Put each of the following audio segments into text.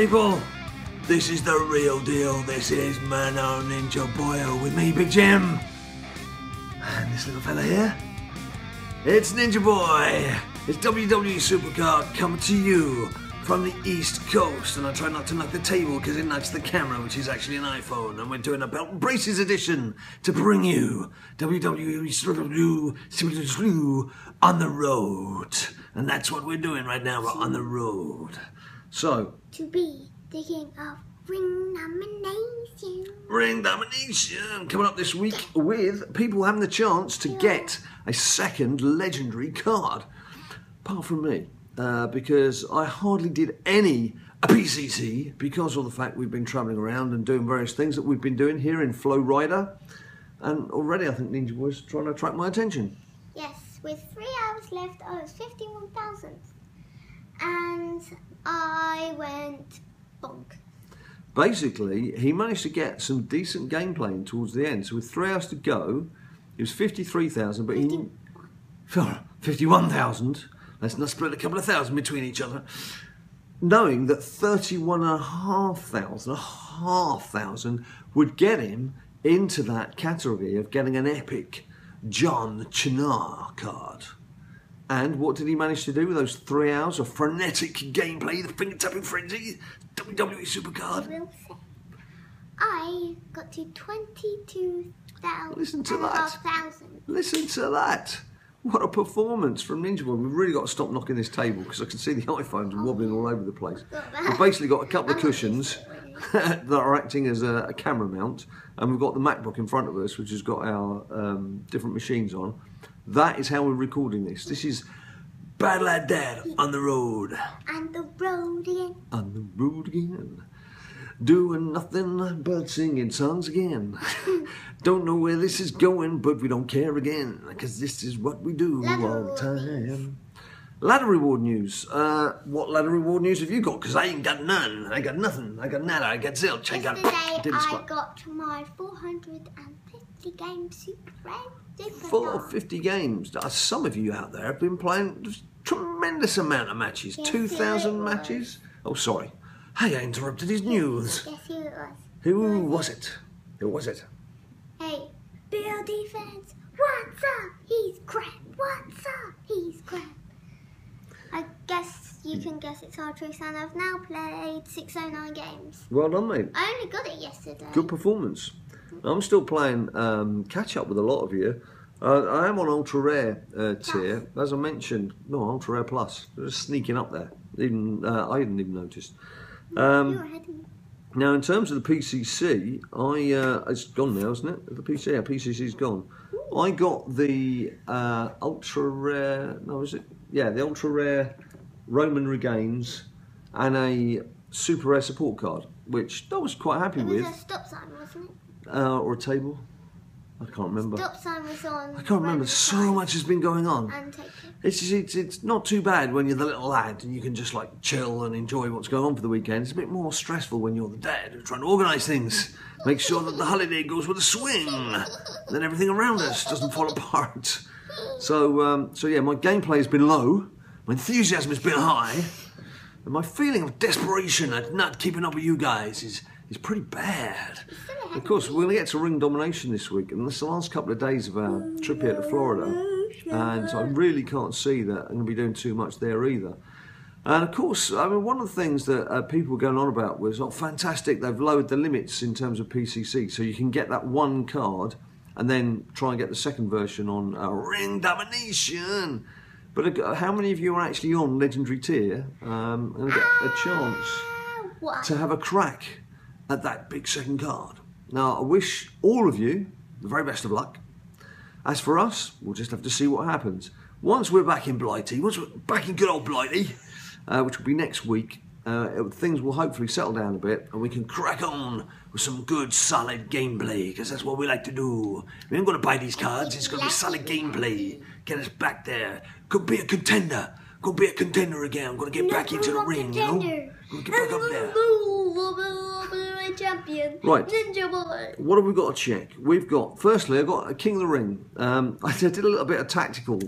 people? This is the real deal. This is Mano Ninja Boyo with me, Big Jim. And this little fella here, it's Ninja Boy. It's WWE SuperCard coming to you from the East Coast. And I try not to knock the table because it knocks the camera, which is actually an iPhone. And we're doing a Belt and Braces edition to bring you WWE SuperCard on the road. And that's what we're doing right now. We're on the road. So, to be the king of ring domination. Ring domination coming up this week with people having the chance to get a second legendary card. Apart from me, because I hardly did any PCC because of the fact we've been travelling around and doing various things that we've been doing here in Flow Rider. And already I think Ninja Boy's trying to attract my attention. Yes, with 3 hours left, I was 51,000. And I went bonk. Basically, he managed to get some decent gameplay in towards the end. So with 3 hours to go, it was 53,000, but 51,000. Let's not split a couple of thousand between each other. Knowing that 31,500 would get him into that category of getting an epic John Cena card. And what did he manage to do with those 3 hours of frenetic gameplay, the finger-tapping frenzy, WWE SuperCard? I got to 22,000. Listen to that. Listen to that. What a performance from Ninja Boy. We've really got to stop knocking this table because I can see the iPhones wobbling all over the place. We've basically got a couple of cushions that are acting as a camera mount, and we've got the MacBook in front of us, which has got our different machines on. That is how we're recording this. This is BadLadDad on the road. On the road again. On the road again. Doing nothing but singing songs again. Don't know where this is going, but we don't care again, because this is what we do all the time. Ladder reward news. What ladder reward news have you got? Because I ain't got none. I got nothing. I got nada. I got zilch. Yesterday I got my 450 game SuperCard. 450 games. Some of you out there have been playing a tremendous amount of matches. Yes, 2,000 matches. Oh, sorry. Hey, I interrupted his news. Guess who it was? Who was it? Who was it? Hey, Bill Defense, what's up? He's crap. What's up? He's crap. I guess you can guess it's our true son. I've now played 609 games. Well done, mate. I only got it yesterday. Good performance. I'm still playing catch up with a lot of you. I am on Ultra Rare tier, as I mentioned. No, Ultra Rare Plus. Just sneaking up there. Even I hadn't even noticed. Now, in terms of the PCC, it's gone now, isn't it? The PCC's gone. I got the Ultra Rare. No, is it? Yeah, the Ultra Rare Roman Regains and a Super Rare support card, which I was quite happy with. It was a stop sign, wasn't it? Or a table. I can't remember. Stop sign was on. I can't remember. So much has been going on. And take it. It's not too bad when you're the little lad and you can just like chill and enjoy what's going on for the weekend. It's a bit more stressful when you're the dad who's trying to organise things, make sure that the holiday goes with a swing, and then everything around us doesn't fall apart. So yeah, my gameplay has been low, my enthusiasm has been high, and my feeling of desperation at not keeping up with you guys is pretty bad. Of course, we're going to get to ring domination this week, and this is the last couple of days of our trip here to Florida, and I really can't see that I'm going to be doing too much there either. And of course, I mean, one of the things that people were going on about was, oh, fantastic, they've lowered the limits in terms of PCC, so you can get that one card and then try and get the second version on ring domination. But how many of you are actually on legendary tier and get a chance to have a crack at that big second card? Now, I wish all of you the very best of luck. As for us, we'll just have to see what happens. Once we're back in Blighty, once we're back in good old Blighty, which will be next week, things will hopefully settle down a bit and we can crack on with some good solid gameplay, because that's what we like to do. We ain't going to buy these cards, it's going to be solid gameplay. Get us back there. Could be a contender. Could be a contender again. I'm going to get back into the ring, you know? I'm going to get back up there. Champion. Right. Ninja Boy. What have we got to check? We've got, firstly, I've got a King of the Ring. I did a little bit of tactical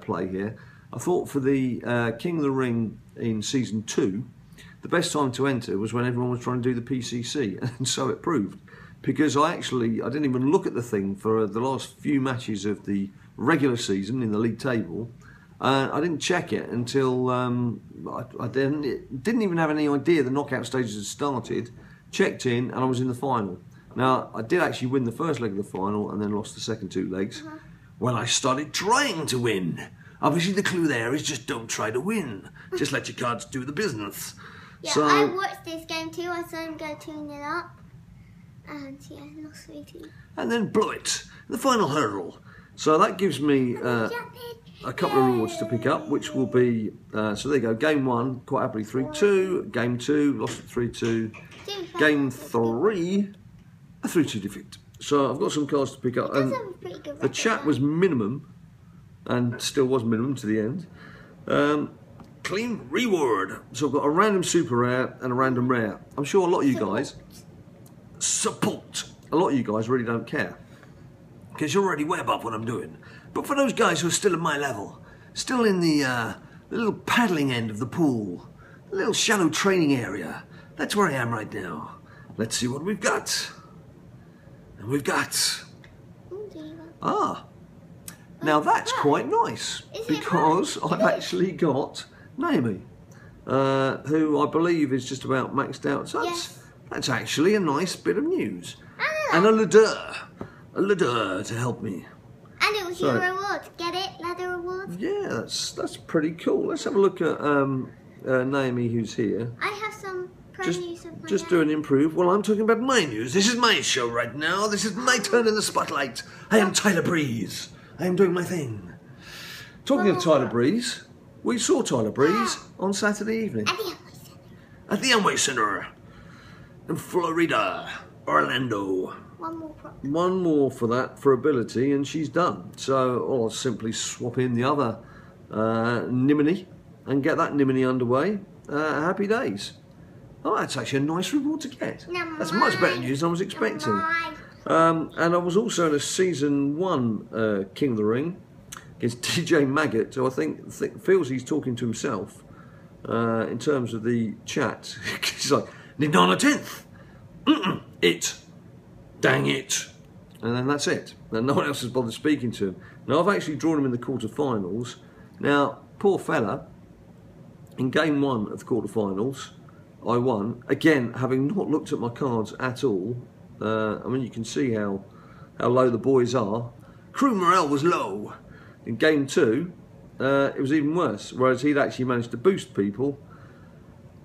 play here. I thought for the King of the Ring in Season 2, the best time to enter was when everyone was trying to do the PCC, and so it proved. Because I didn't even look at the thing for the last few matches of the regular season in the league table. I didn't check it until I didn't even have any idea the knockout stages had started. Checked in, and I was in the final. Now, I did actually win the first leg of the final and then lost the second 2 legs. When I started trying to win. Obviously, the clue there is just don't try to win. Just let your cards do the business. Yeah, so, I watched this game too. I saw him go 2-0 up. And yeah, lost 3-2. And then blew it. The final hurdle. So that gives me a couple of rewards to pick up, which will be, so there you go, game 1, quite happily 3-2. Game 2, lost at 3-2. Game 3, a 3-2 defeat. So I've got some cards to pick up. And the chat was minimum, and still was minimum to the end. Clean reward. So I've got a random super rare and a random rare. I'm sure a lot of you guys support. A lot of you guys really don't care, because you're already way above what I'm doing. But for those guys who are still at my level, still in the little paddling end of the pool, the little shallow training area, that's where I am right now. Let's see what we've got. And we've got... Now that's quite nice, because I've actually got Naomi, who I believe is just about maxed out. So that's actually a nice bit of news. And a ladder to help me. And it was your reward. Get it? Ladder reward? Yeah, that's pretty cool. Let's have a look at Naomi, who's here. I have some pro news of my Just do an improve. Well, I'm talking about my news. This is my show right now. This is my turn in the spotlight. I am Tyler Breeze. I am doing my thing. Talking of Tyler Breeze, we saw Tyler Breeze on Saturday evening. At the Amway Center. In Florida. Orlando. One more for that, for ability, and she's done. So I'll simply swap in the other Nimini and get that Nimini underway. Happy days. Oh, that's actually a nice reward to get. That's much better news than I was expecting. And I was also in a Season 1 King of the Ring against DJ Maggot, who I think feels he's talking to himself in terms of the chat. He's like, need on a 10th. It. Dang it. And then that's it. And no one else has bothered speaking to him. Now, I've actually drawn him in the quarterfinals. Now, poor fella, in game 1 of the quarterfinals, I won. Again, having not looked at my cards at all. I mean, you can see how low the boys are. Crew morale was low. In game 2, it was even worse. Whereas he'd actually managed to boost people.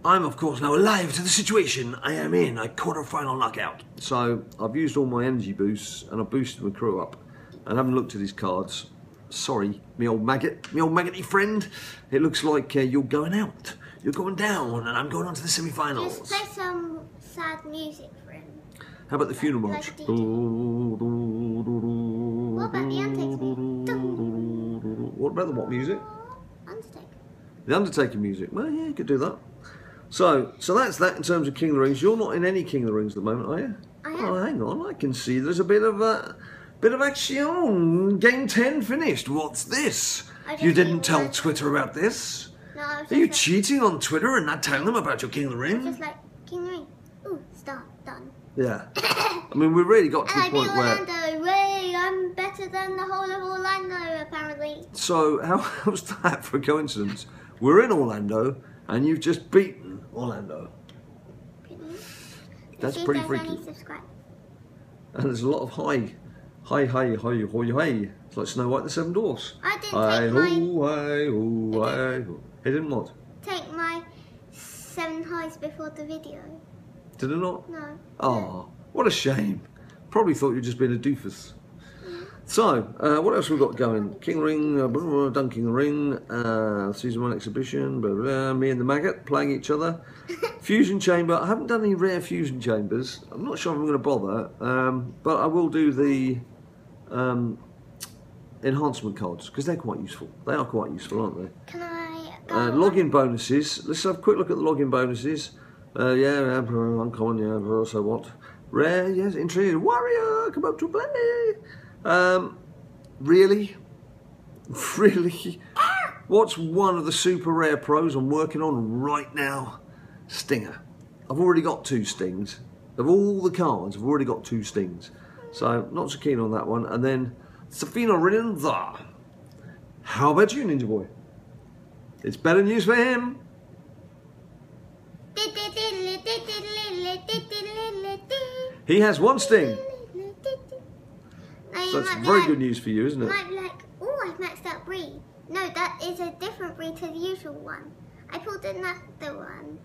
I'm, of course, now alive to the situation. I am in a quarter-final knockout. So I've used all my energy boosts and I've boosted my crew up. And haven't looked at his cards. Sorry, me old maggoty friend. It looks like you're going out. You're going down, and I'm going on to the semi-finals. Just play some sad music for him. How about the funeral march? What about the Undertaker? What about the what music? Undertaker. The Undertaker music. Well, yeah, you could do that. So that's that in terms of King of the Rings. You're not in any King of the Rings at the moment, are you? I am. Oh, hang on. I can see there's a bit of action. Game 10 finished. What's this? You didn't tell Twitter about this? No, I was Are you cheating on Twitter and not telling them about your King of the Ring? just like, King of the Ring. Ooh, start, done. Yeah. I mean, we really got to the And I beat point where... Orlando. Way, I'm better than the whole of Orlando, apparently. So, how's that for a coincidence? We're in Orlando, and you've just beaten Orlando. That's pretty freaky. And there's a lot of hi. It's like Snow White and the Seven Dwarfs. I didn't He didn't what? take my 7 highs before the video. Did it not? No. Oh, what a shame. Probably thought you'd just been a doofus. So, what else have we got going? King Ring, done King Ring, Season 1 exhibition, blah, blah, blah, me and the maggot playing each other. Fusion chamber, I haven't done any rare fusion chambers. I'm not sure if I'm going to bother, but I will do the enhancement cards, because they're quite useful. They are quite useful, aren't they? Can I go login bonuses. Let's have a quick look at the login bonuses. Yeah, uncommon, yeah, so what? Rare, yes, intriguing. Warrior, come up to play. Really? Really? What's one of the super rare pros I'm working on right now? Stinger. I've already got 2 stings. Of all the cards, I've already got 2 stings. So, not so keen on that one. And then, Safina Rinza. How about you, Ninja Boy? It's better news for him. He has 1 sting. So that's very good news for you, isn't it? You might be like, oh, I've maxed out breed. No, that is a different breed to the usual one. I pulled another one.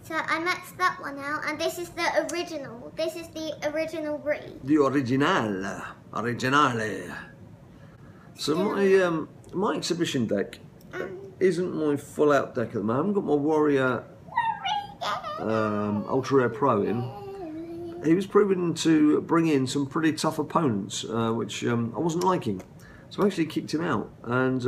So I maxed that one out, and this is the original. This is the original breed. The originale. Originale. So my exhibition deck isn't my full out deck at the moment. I haven't got my Warrior Ultra Rare Pro in. He was proving to bring in some pretty tough opponents, which I wasn't liking. So I actually kicked him out. And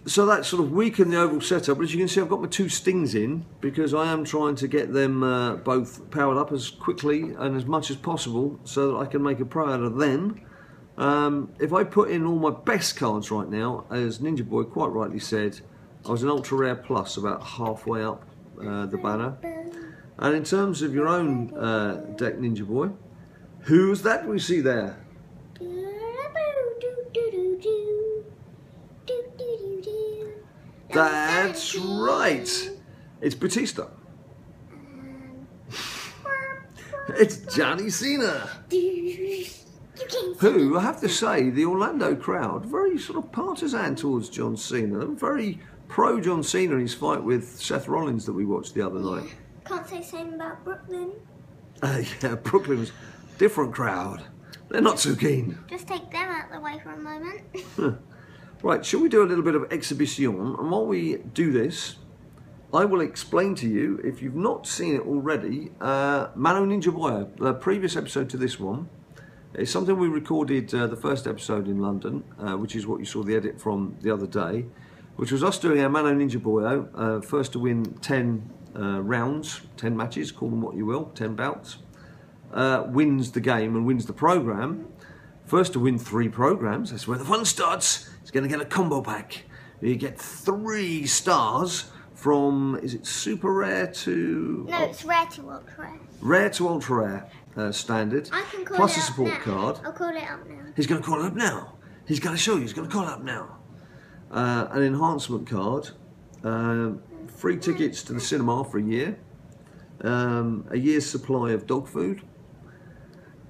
so that sort of weakened the overall setup. But as you can see, I've got my 2 stings in because I am trying to get them both powered up as quickly and as much as possible so that I can make a pro out of them. If I put in all my best cards right now, as Ninja Boy quite rightly said, I was an Ultra Rare Plus about halfway up the banner. And in terms of your own deck, Ninja Boy, who's that we see there? That's right. It's Batista. It's Johnny Cena. Who, I have to say, the Orlando crowd, very sort of partisan towards John Cena. Very pro John Cena in his fight with Seth Rollins that we watched the other night. Can't say the same about Brooklyn. Yeah, Brooklyn was a different crowd. They're not so keen. Just take them out of the way for a moment. Right, shall we do a little bit of exhibition? And while we do this, I will explain to you, if you've not seen it already, Mano Ninja Boy, the previous episode to this one. It's something we recorded the first episode in London, which is what you saw the edit from the other day, which was us doing our Mano Ninja Boy, first to win 10 rounds, 10 matches, call them what you will, 10 bouts, wins the game and wins the program. First to win 3 programs, that's where the fun starts. It's going to get a combo pack. You get 3 stars from, is it super rare to... No, it's rare to ultra rare. Rare to ultra rare standard. I can call plus it a support up now. card. I'll call it up now. He's going to call it up now. He's going to show you, he's going to call it up now. An enhancement card. Free tickets to the cinema for a year. A year's supply of dog food.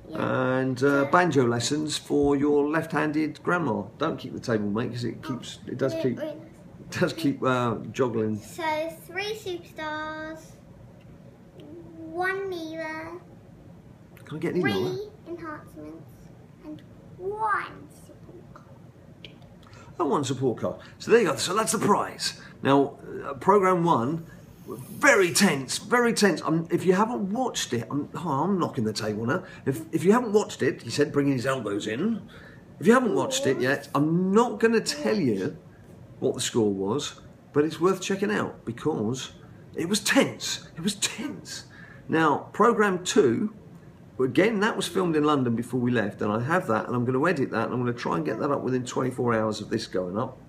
Yeah. And banjo lessons for your left-handed grandma. Don't keep the table, mate, because it does keep joggling. So 3 superstars, 1 Mila, can I get any 3 more? enhancements, and 1 support card. And 1 support card. So there you go. So that's the prize. Now, program 1. Very tense, very tense. If you haven't watched it, I'm knocking the table now. If you haven't watched it, he said bringing his elbows in. If you haven't watched it yet, I'm not going to tell you what the score was, but it's worth checking out because it was tense. It was tense. Now, program 2, again, that was filmed in London before we left, and I have that, and I'm going to edit that, and I'm going to try and get that up within 24 hours of this going up.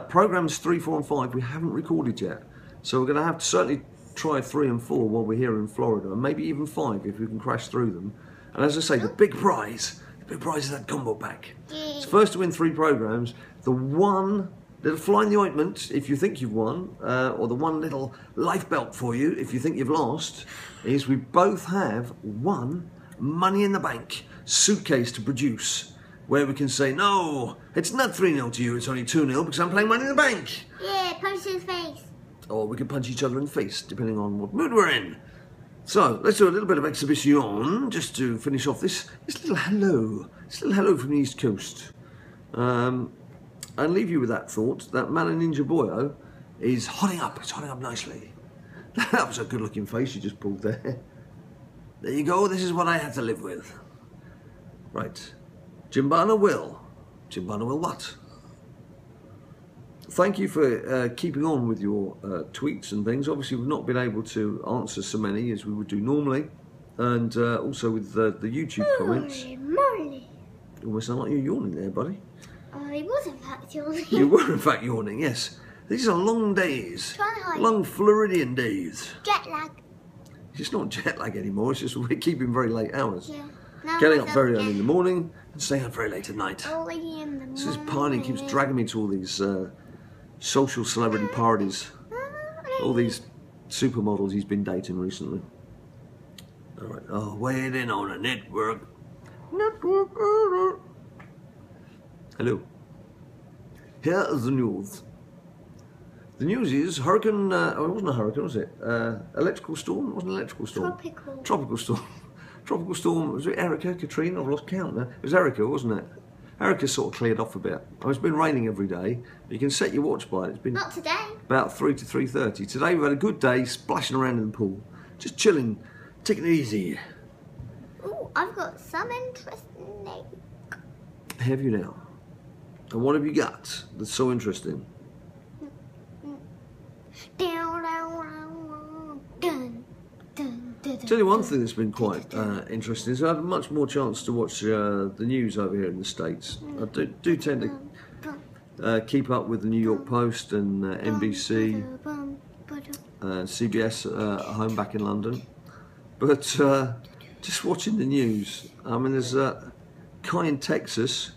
Programs 3, 4, and 5 we haven't recorded yet. So we're going to have to certainly try 3 and 4 while we're here in Florida, and maybe even 5 if we can crash through them. And as I say, the big prize is that combo pack. It's first to win 3 programs. The one little fly in the ointment if you think you've won, or the one little life belt for you if you think you've lost, is we both have 1 Money in the Bank suitcase to produce, where we can say, no, it's not 3-0 to you, it's only 2-0 because I'm playing Money in the Bank. Yeah, punch in the face. Or we can punch each other in the face, depending on what mood we're in. So, let's do a little bit of exhibition, just to finish off this little hello. This little hello from the East Coast. And leave you with that thought, that Mano Ninja Boyo is hotting up. It's hotting up nicely. That was a good-looking face you just pulled there. There you go, this is what I had to live with. Right. Jimbana Will. Jimbana Will what? Thank you for keeping on with your tweets and things. Obviously, we've not been able to answer so many as we would do normally. And also with the YouTube comments. Morley. Almost sound like you're yawning there, buddy. I was in fact yawning. You were in fact yawning, yes. These are long days. Try and hide. Long Floridian days. Jet lag. It's not jet lag anymore, it's just we're keeping very late hours. Yeah. Now Getting up very early in the morning and staying up very late at night. Early in the morning. So this Piney keeps dragging me to all these social celebrity parties. All these supermodels he's been dating recently. Alright, oh, waiting on a network. Hello. Here is the news. The news is hurricane, oh, it wasn't a hurricane, was it? Electrical storm? It wasn't an electrical storm. Tropical storm. Tropical storm, was it Erica, Katrina? I've lost count now. It was Erica, wasn't it? Erica sort of cleared off a bit. Oh, it's been raining every day. You can set your watch by it. It's been not today. About 3 to 3:30. Today we've had a good day, splashing around in the pool. Just chilling, taking it easy. Ooh, I've got some interesting news. Have you now? And what have you got that's so interesting? Tell you one thing that's been quite interesting is I've had much more chance to watch the news over here in the States. I do tend to keep up with the New York Post and NBC, CBS at home back in London. But just watching the news, I mean, there's a guy in Texas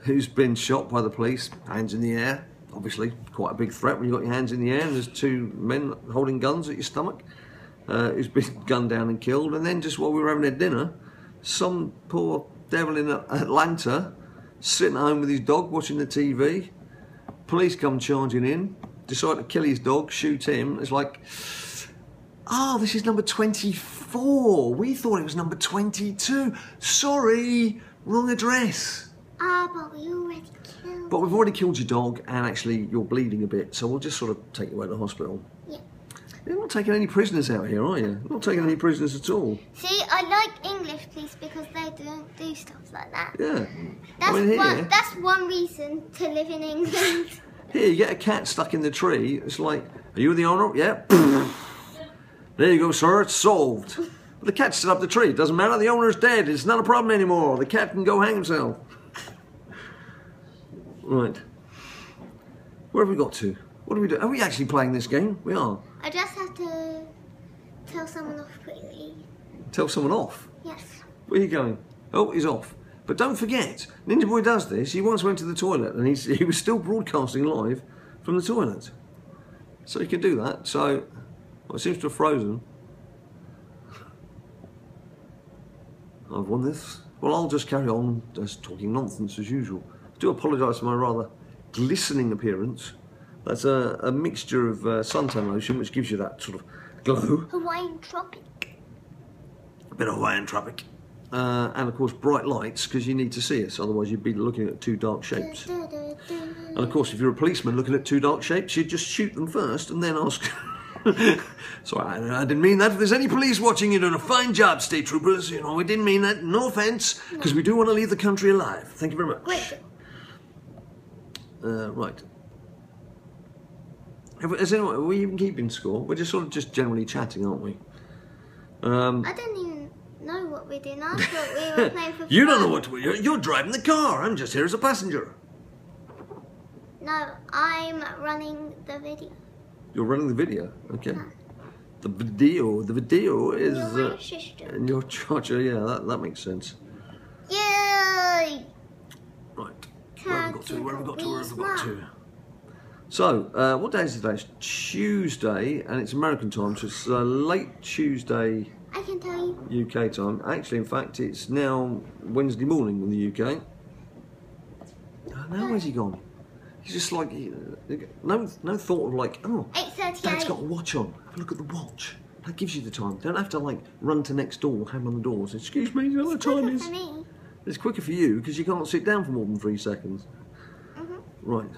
who's been shot by the police, hands in the air. Obviously, quite a big threat when you've got your hands in the air and there's two men holding guns at your stomach. Who's been gunned down and killed. And then just while we were having our dinner, some poor devil in Atlanta sitting at home with his dog watching the TV. Police come charging in, decide to kill his dog, shoot him. It's like, oh, this is number 24. We thought it was number 22. Sorry, wrong address. Ah, but we already killed. But we've already killed your dog, and actually you're bleeding a bit, so we'll just sort of take you away to the hospital. Yeah. You're not taking any prisoners out here, are you? You're not taking any prisoners at all. See, I like English police because they don't do stuff like that. Yeah. That's one reason to live in England. Here, you get a cat stuck in the tree. It's like, are you the owner? Yeah. There you go, sir. It's solved. But the cat's still up the tree. It doesn't matter. The owner's dead. It's not a problem anymore. The cat can go hang himself. Right. Where have we got to? What do we do? Are we actually playing this game? We are. I just have to tell someone off quickly. Tell someone off? Yes. Where are you going? Oh, he's off. But don't forget, Ninja Boy does this. He once went to the toilet and he was still broadcasting live from the toilet. So he can do that. So, well, it seems to have frozen. I've won this. Well, I'll just carry on just talking nonsense as usual. I do apologise for my rather glistening appearance. That's a mixture of suntan lotion, which gives you that sort of glow. Hawaiian tropic. A bit of Hawaiian tropic. And of course bright lights, because you need to see us, otherwise you'd be looking at two dark shapes. And of course if you're a policeman looking at two dark shapes, you'd just shoot them first and then ask... Sorry, I didn't mean that. If there's any police watching, you're doing a fine job, state troopers. You know, we didn't mean that. No offence, because we do want to leave the country alive. Thank you very much. Great. Right. Are we even keeping score? We're just sort of just generally chatting, aren't we? I don't even know what we're doing. I thought we were playing for fun. You don't know what to do. You're driving the car. I'm just here as a passenger. No, I'm running the video. You're running the video? Okay. No. The video is... You're my assistant. And your charger, yeah, that makes sense. Yay! Right. Where have we got to? So, what day is today? It's Tuesday, and it's American time, so it's late Tuesday I can tell you. UK time. Actually, in fact, it's now Wednesday morning in the UK. Now where's he gone? He's just like, no thought of like, oh, 8:38. Dad's got a watch on. Have a look at the watch. That gives you the time. Don't have to like run to next door, hammer on the door, say, excuse me, you know what time is? For me. It's quicker for you because you can't sit down for more than 3 seconds. Right.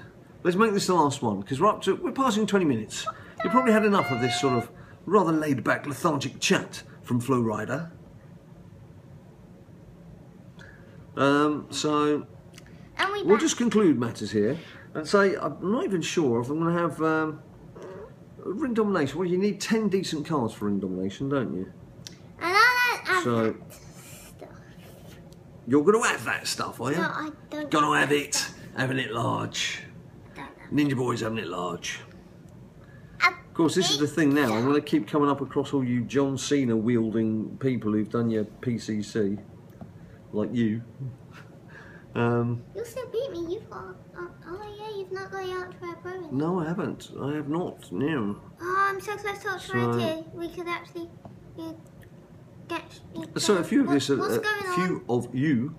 Let's make this the last one because we're passing 20 minutes. You've probably had enough of this sort of rather laid-back, lethargic chat from Flo Rida. So we'll just conclude matters here and say I'm not even sure if I'm going to have ring domination. Well, you need 10 decent cards for ring domination, don't you? And I don't have So stuff. You're going to have that stuff, are you? No, I don't. Going to have it, having it large. Ninja Boy's having it large. course, this is the thing now. I'm going to keep coming up across all you John Cena wielding people who've done your PCC, like you. You'll still beat me. You've got. Oh yeah, you've not got your Ultra Pro. No, I haven't. I have not. No. Oh, I'm so close to Ultra tier. We could actually get. So a few of you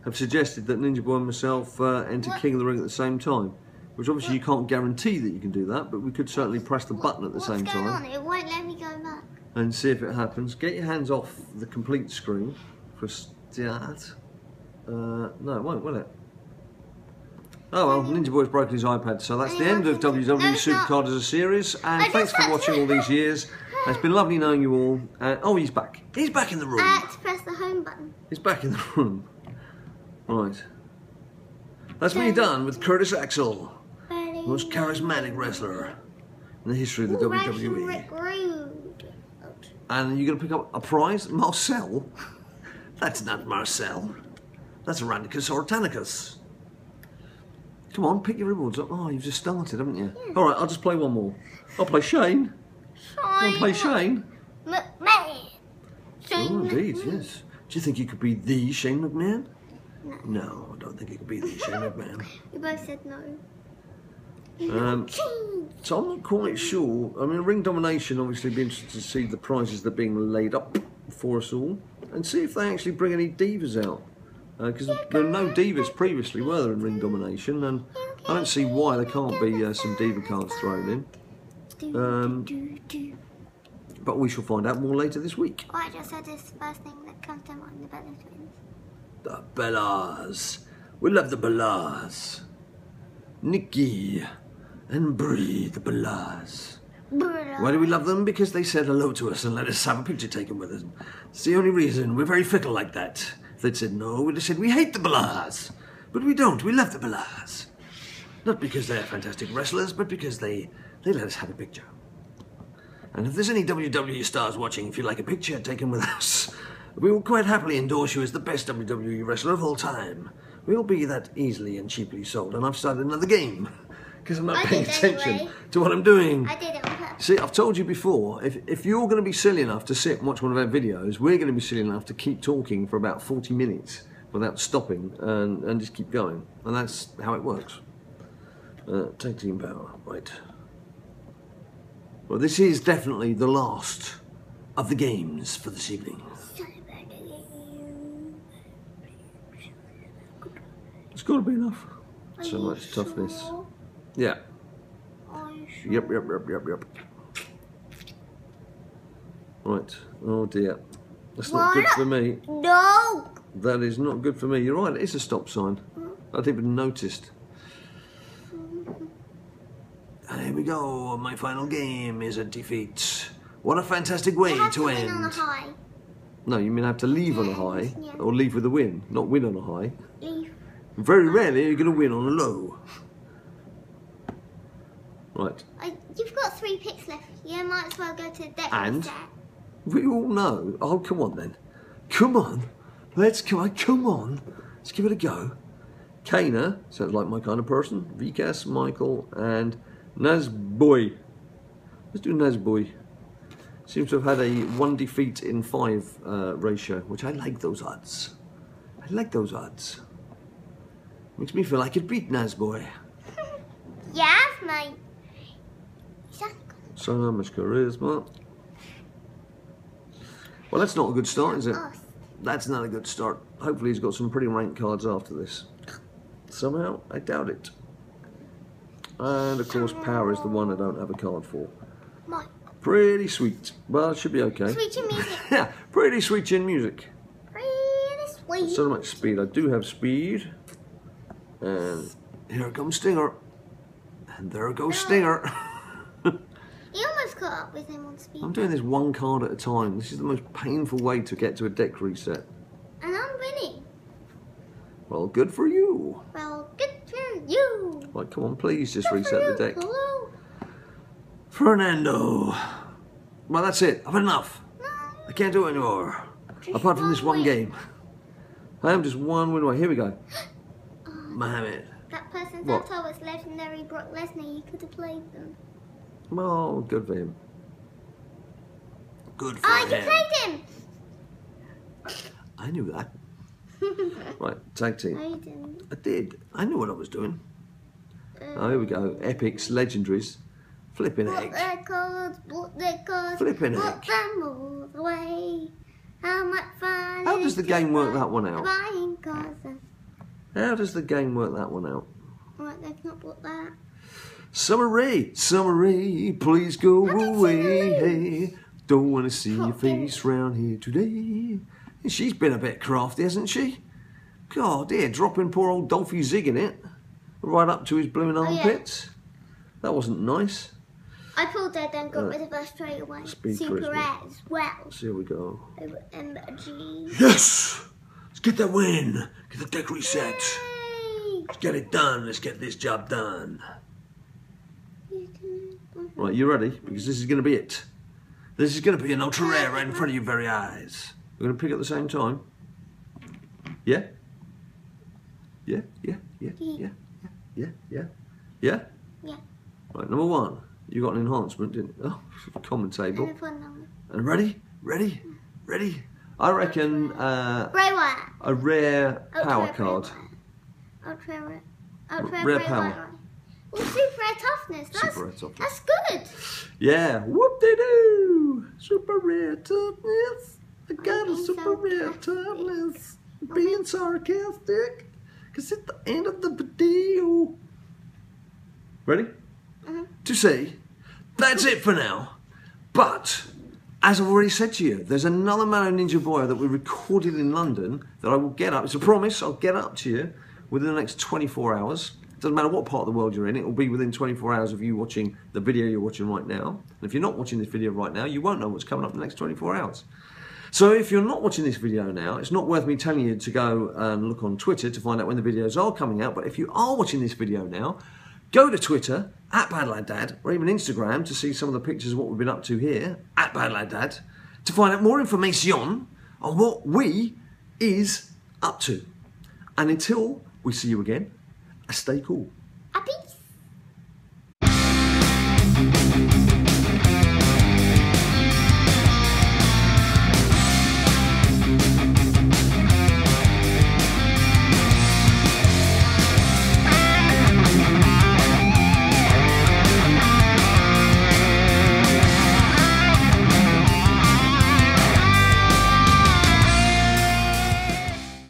have suggested that Ninja Boy and myself enter King of the Ring at the same time, which obviously you can't guarantee that you can do that, but we could certainly press the button at the same time. What's going on? It won't let me go back. And see if it happens. Get your hands off the complete screen for start. No, it won't, will it? Oh well, Ninja Boy's broken his iPad, so that's the end of WWE SuperCard as a series. And thanks for watching all these years. It's been lovely knowing you all. Oh, he's back. He's back in the room. I had to press the home button. He's back in the room. Right. That's me done with Curtis Axel, most charismatic wrestler in the history of the WWE. And you're going to pick up a prize? Marcel? That's not Marcel. That's Randicus Ortanicus. Come on, pick your rewards up. Oh, you've just started, haven't you? Yeah. Alright, I'll just play one more. I'll play Shane. I'll play Shane. McMahon. Oh, indeed, yes. Do you think you could be the Shane McMahon? No, I don't think you could be the Shane McMahon. We both said no. So I'm not quite sure. I mean, Ring Domination, obviously, be interested to see the prizes that are being laid up for us all, and see if they actually bring any divas out. Because there were no divas previously, were there, in Ring Domination, and I don't see why there can't be some diva cards thrown in. But we shall find out more later this week. Oh, I just said this first thing that comes to mind, the Bella twins. The Bellas. We love the Bellas. Nikki and Brie, the Bellas. Why do we love them? Because they said hello to us and let us have a picture taken with them. It's the only reason. We're very fickle like that. If they'd said no, we'd have said we hate the Bellas. But we don't. We love the Bellas. Not because they're fantastic wrestlers, but because they let us have a picture. And if there's any WWE stars watching, if you'd like a picture taken with us, we will quite happily endorse you as the best WWE wrestler of all time. We'll be that easily and cheaply sold. And I've started another game because I'm not paying attention to what I'm doing. I did it on purpose. See, I've told you before, if you're going to be silly enough to sit and watch one of our videos, we're going to be silly enough to keep talking for about 40 minutes without stopping and just keep going. And that's how it works. Tag team power, right. Well, this is definitely the last of the games for this evening. It's got to be enough. So much toughness. Yeah. Yep. Right. Oh dear. That's not good for me. No! That is not good for me. You're right, it is a stop sign. I didn't even noticed. And here we go. My final game is a defeat. What a fantastic way to end. Win on a high. No, you mean I have to leave on a high? Yeah. Or leave with a win, not win on a high. Leave. Very rarely are you going to win on a low. Right. You've got 3 picks left. You might as well go to the deck. And we all know. Oh, come on then. Come on. Let's come on. Let's give it a go. Kana, sounds like my kind of person. Vikas, Michael, and Nazboy. Let's do Nazboy. Seems to have had a 1 defeat in 5 ratio, which I like those odds. I like those odds. Makes me feel like I could beat Nazboy. Yes, mate. So much charisma. Well, that's not a good start, is it? That's not a good start. Hopefully he's got some pretty ranked cards after this. Somehow, I doubt it. And of course, power is the one I don't have a card for. Pretty sweet. Well, it should be okay. Sweet chin music. Yeah, pretty sweet chin music. Pretty sweet. So much speed. I do have speed. And here comes Stinger. And there goes Stinger. You almost caught up with him on speed. I'm doing this 1 card at a time. This is the most painful way to get to a deck reset. And I'm winning. Well, good for you. Well, good for you. Right, come on, please just reset the deck. Hello. Fernando. Well, that's it. I've had enough. No. I can't do it anymore. Apart from this one game. I am just 1 win away. Here we go. Mohammed. That person's What? avatar was legendary Brock Lesnar. You could have played them. Oh, good for him. Good for Oh, him. you played him! I knew that. Right, tag team. No, you didn't. I did. I knew what I was doing. Oh, here we go. Epics, legendaries. Flipping What heck. they're called, what they're called. Flipping Put heck. them all away. How much fun How it does is the to game work buy- that one out? Buying cars. How does the game work that one out? Right, they've not bought that. Summer Rae, please go How did away. Don't want to see your Hot face round here today. She's been a bit crafty, hasn't she? God, dear, dropping poor old Dolphy Zig in it. Right up to his blooming yeah. armpits. That wasn't nice. I pulled that and got rid of her straight away. Speed Super charisma. rare as well. So here we go. Over MG. Yes! Let's get that win. Get the deck reset. Yay! Let's get it done. Let's get this job done. You can- Right, you ready? Because this is going to be it. This is going to be an ultra rare right in front of your very eyes. We're going to pick at the same time. Yeah? Yeah, yeah, yeah, yeah, yeah, yeah, yeah? Yeah. Right, number one. You got an enhancement, didn't you? Oh, common table. And a phone number. And ready? Ready? Ready? I reckon Grey wire. a rare power Ultra card. rare wire. Ultra rare. Ultra Rare rare power. wire. Oh, super rare toughness. That's, Super rare toughness. That's good. Yeah, whoop-de-doo! Super rare toughness. I got a being super rare sarcastic. toughness. Being sarcastic. Because at the end of the video. Ready? To see. That's it for now. But, as I've already said to you, there's another Mano Ninja Boya that we recorded in London that I will get up. It's a promise. I'll get up to you within the next 24 hours. Doesn't matter what part of the world you're in, it will be within 24 hours of you watching the video you're watching right now. And if you're not watching this video right now, you won't know what's coming up in the next 24 hours. So if you're not watching this video now, it's not worth me telling you to go and look on Twitter to find out when the videos are coming out. But if you are watching this video now, go to Twitter, @BadLadDad, or even Instagram to see some of the pictures of what we've been up to here, @BadLadDad, to find out more information on what we is up to. And until we see you again, stay cool.